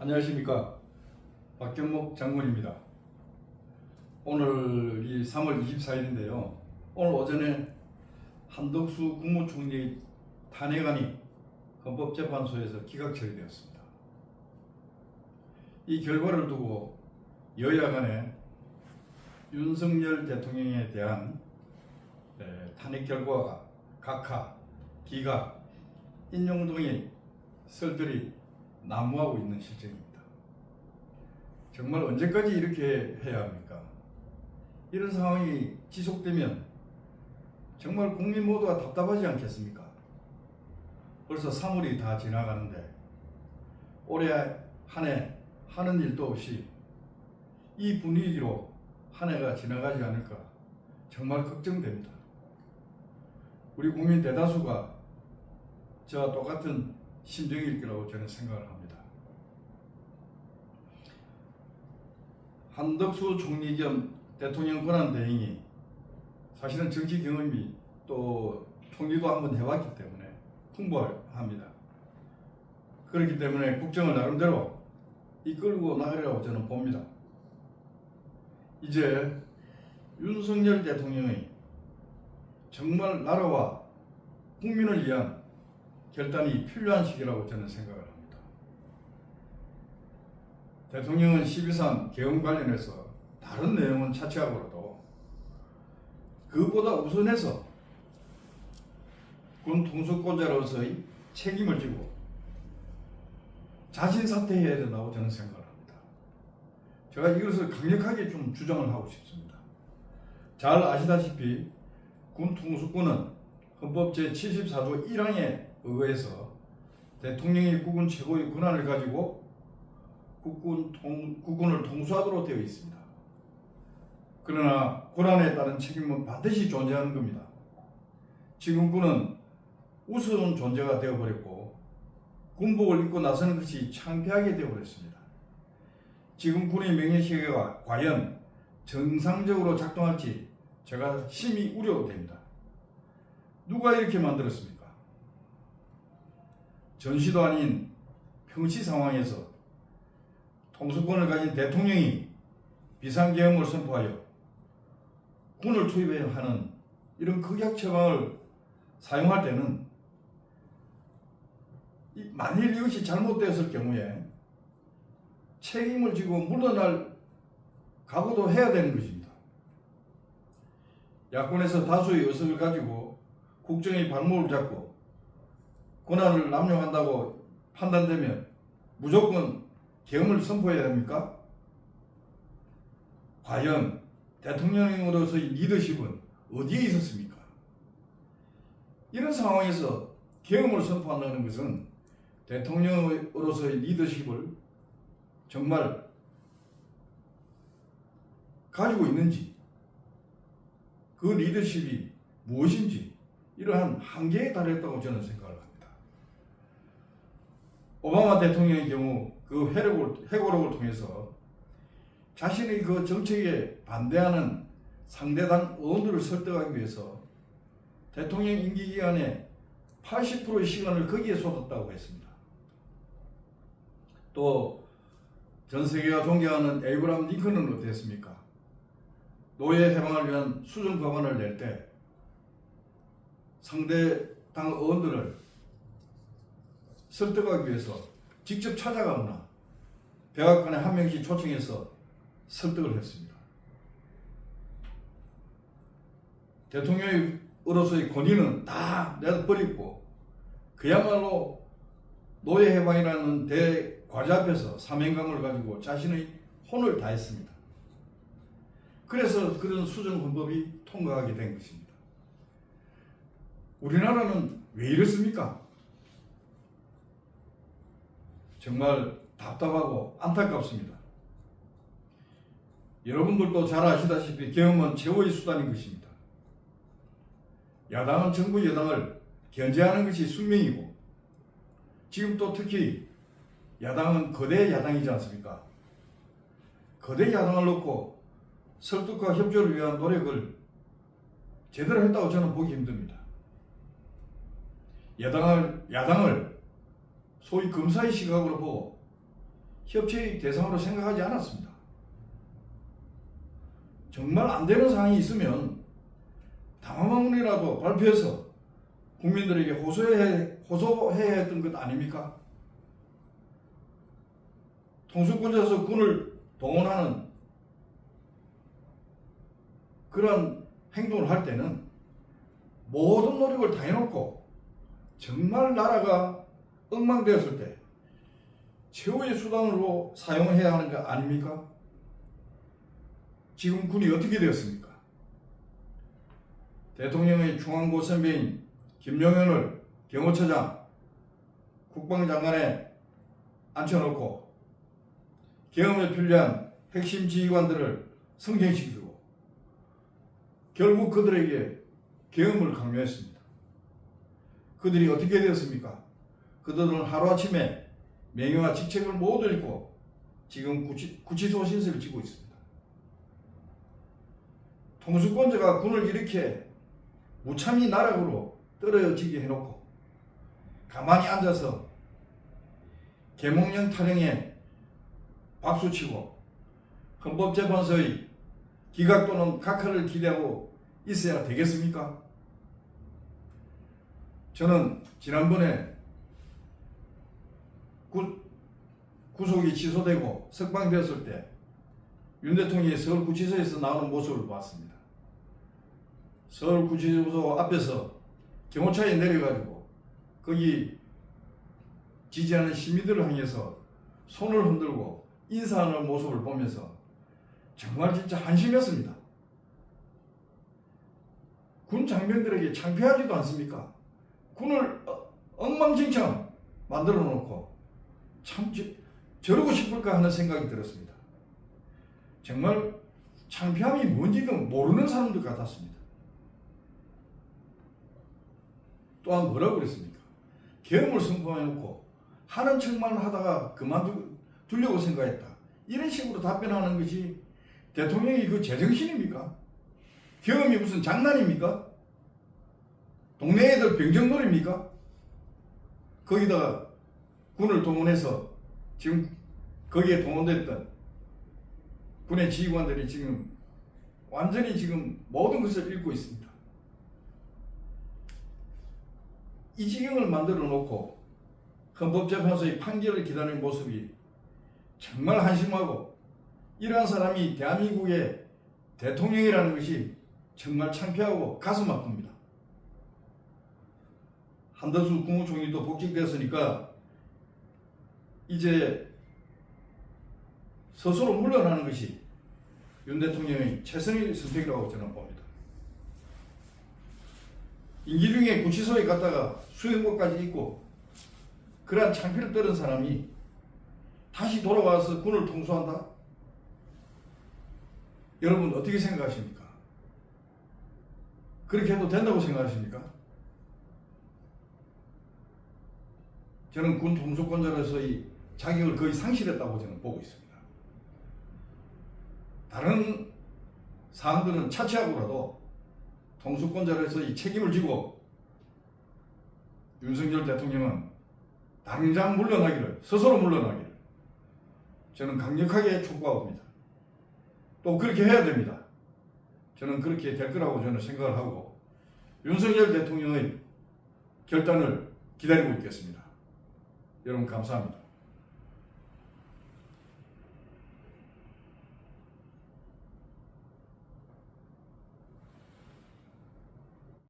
안녕하십니까. 박경목 장군입니다. 오늘이 3월 24일인데요. 오늘 오전에 한덕수 국무총리 탄핵안이 헌법재판소에서 기각 처리되었습니다. 이 결과를 두고 여야 간에 윤석열 대통령에 대한 탄핵 결과가 각하, 기각, 인용 등의 설들이 난무하고 있는 실정입니다. 정말 언제까지 이렇게 해야 합니까? 이런 상황이 지속되면 정말 국민 모두가 답답하지 않겠습니까? 벌써 3월이 다 지나가는데 올해 한 해 하는 일도 없이 이 분위기로 한 해가 지나가지 않을까 정말 걱정됩니다. 우리 국민 대다수가 저와 똑같은 심정일 거라고 저는 생각을 합니다. 한덕수 총리 겸 대통령 권한대행이 사실은 정치 경험이 또 총리도 한번 해왔기 때문에 풍부합니다. 그렇기 때문에 국정을 나름대로 이끌고 나가리라고 저는 봅니다. 이제 윤석열 대통령의 정말 나라와 국민을 위한 결단이 필요한 시기라고 저는 생각을 합니다. 대통령은 12.3 계엄 관련해서 다른 내용은 차치하고라도 그것보다 우선해서 군 통수권자로서의 책임을 지고 자진 사퇴해야 된다고 저는 생각을 합니다. 제가 이것을 강력하게 좀 주장을 하고 싶습니다. 잘 아시다시피 군 통수권은 헌법 제74조 1항에 의거해서 대통령이 국군 최고의 권한을 가지고 국군을 통수하도록 되어 있습니다. 그러나 권한에 따른 책임은 반드시 존재하는 겁니다. 지금 군은 우스운 존재가 되어버렸고 군복을 입고 나서는 것이 창피하게 되어버렸습니다. 지금 군의 명예체계가 과연 정상적으로 작동할지 제가 심히 우려됩니다. 누가 이렇게 만들었습니까? 전시도 아닌 평시 상황에서 통수권을 가진 대통령이 비상계엄을 선포하여 군을 투입해야 하는 이런 극약 처방을 사용할 때는 만일 이것이 잘못되었을 경우에 책임을 지고 물러날 각오도 해야 되는 것입니다. 야권에서 다수의 의석을 가지고 국정의 발목을 잡고 권한을 남용한다고 판단되면 무조건 계엄을 선포해야 합니까? 과연 대통령으로서의 리더십은 어디에 있었습니까? 이런 상황에서 계엄을 선포한다는 것은 대통령으로서의 리더십을 정말 가지고 있는지, 그 리더십이 무엇인지 이러한 한계에 달했다고 저는 생각을 합니다. 오바마 대통령의 경우 그 회고록을 통해서 자신의 그 정책에 반대하는 상대당 의원들을 설득하기 위해서 대통령 임기 기간에 80%의 시간을 거기에 쏟았다고 했습니다. 또 전 세계가 존경하는 에이브라함 링컨은 어땠습니까? 노예 해방을 위한 수정 법안을 낼 때 상대당 의원들을 설득하기 위해서 직접 찾아가거나 백악관에 한 명씩 초청해서 설득을 했습니다. 대통령으로서의 권위는 다 내버리고 그야말로 노예 해방이라는 대과제 앞에서 사명감을 가지고 자신의 혼을 다했습니다. 그래서 그런 수정 헌법이 통과하게 된 것입니다. 우리나라는 왜 이렇습니까? 정말 답답하고 안타깝습니다. 여러분들도 잘 아시다시피 계엄은 최후의 수단인 것입니다. 야당은 정부 여당을 견제하는 것이 숙명이고 지금 또 특히 야당은 거대 야당이지 않습니까? 거대 야당을 놓고 설득과 협조를 위한 노력을 제대로 했다고 저는 보기 힘듭니다. 야당을 소위 검사의 시각으로 보고 협치의 대상으로 생각하지 않았습니다. 정말 안 되는 사항이 있으면 담화문이라도 발표해서 국민들에게 호소해야 했던 것 아닙니까? 통수권자에서 군을 동원하는 그런 행동을 할 때는 모든 노력을 다해놓고 정말 나라가 엉망되었을 때 최후의 수단으로 사용해야 하는 거 아닙니까? 지금 군이 어떻게 되었습니까? 대통령의 중앙고 선배인 김용현을 경호처장, 국방장관에 앉혀놓고 계엄에 필요한 핵심 지휘관들을 성장시키고 결국 그들에게 계엄을 강요했습니다. 그들이 어떻게 되었습니까? 그들은 하루아침에 명예와 직책을 모두 잃고 지금 구치소 신세를 지고 있습니다. 통수권자가 군을 이렇게 무참히 나락으로 떨어지게 해놓고 가만히 앉아서 계몽령 타령에 박수치고 헌법재판소의 기각 또는 각하를 기대하고 있어야 되겠습니까? 저는 지난번에 구속이 취소되고 석방되었을 때 윤 대통령이 서울구치소에서 나오는 모습을 봤습니다. 서울구치소 앞에서 경호차에 내려가지고 거기 지지하는 시민들을 향해서 손을 흔들고 인사하는 모습을 보면서 정말 진짜 한심했습니다. 군 장병들에게 창피하지도 않습니까? 군을 엉망진창 만들어 놓고 참 저러고 싶을까 하는 생각이 들었습니다. 정말 창피함이 뭔지도 모르는 사람들 같았습니다. 또한 뭐라고 그랬습니까? 계엄을 선포해놓고 하는 척만 하다가 그만두려고 생각했다. 이런 식으로 답변하는 것이 대통령이 그 제정신입니까? 계엄이 무슨 장난입니까? 동네 애들 병정놀입니까? 거기다가 군을 동원해서 지금 거기에 동원됐던 군의 지휘관들이 지금 완전히 지금 모든 것을 잃고 있습니다. 이 지경을 만들어 놓고 헌법재판소의 판결을 기다리는 모습이 정말 한심하고 이러한 사람이 대한민국의 대통령이라는 것이 정말 창피하고 가슴 아픕니다. 한덕수 국무총리도 복직됐으니까 이제 스스로 물러나는 것이 윤 대통령의 최선의 선택이라고 저는 봅니다. 임기 중에 구치소에 갔다가 수행복까지 입고 그러한 창피를 떨은 사람이 다시 돌아와서 군을 통수한다? 여러분 어떻게 생각하십니까? 그렇게 해도 된다고 생각하십니까? 저는 군 통수권자로서의 자격을 거의 상실했다고 저는 보고 있습니다. 다른 사람들은 차치하고라도 통수권자로서의 책임을 지고 윤석열 대통령은 당장 물러나기를, 스스로 물러나기를 저는 강력하게 촉구합니다. 또 그렇게 해야 됩니다. 저는 그렇게 될 거라고 저는 생각을 하고 윤석열 대통령의 결단을 기다리고 있겠습니다. 여러분 감사합니다.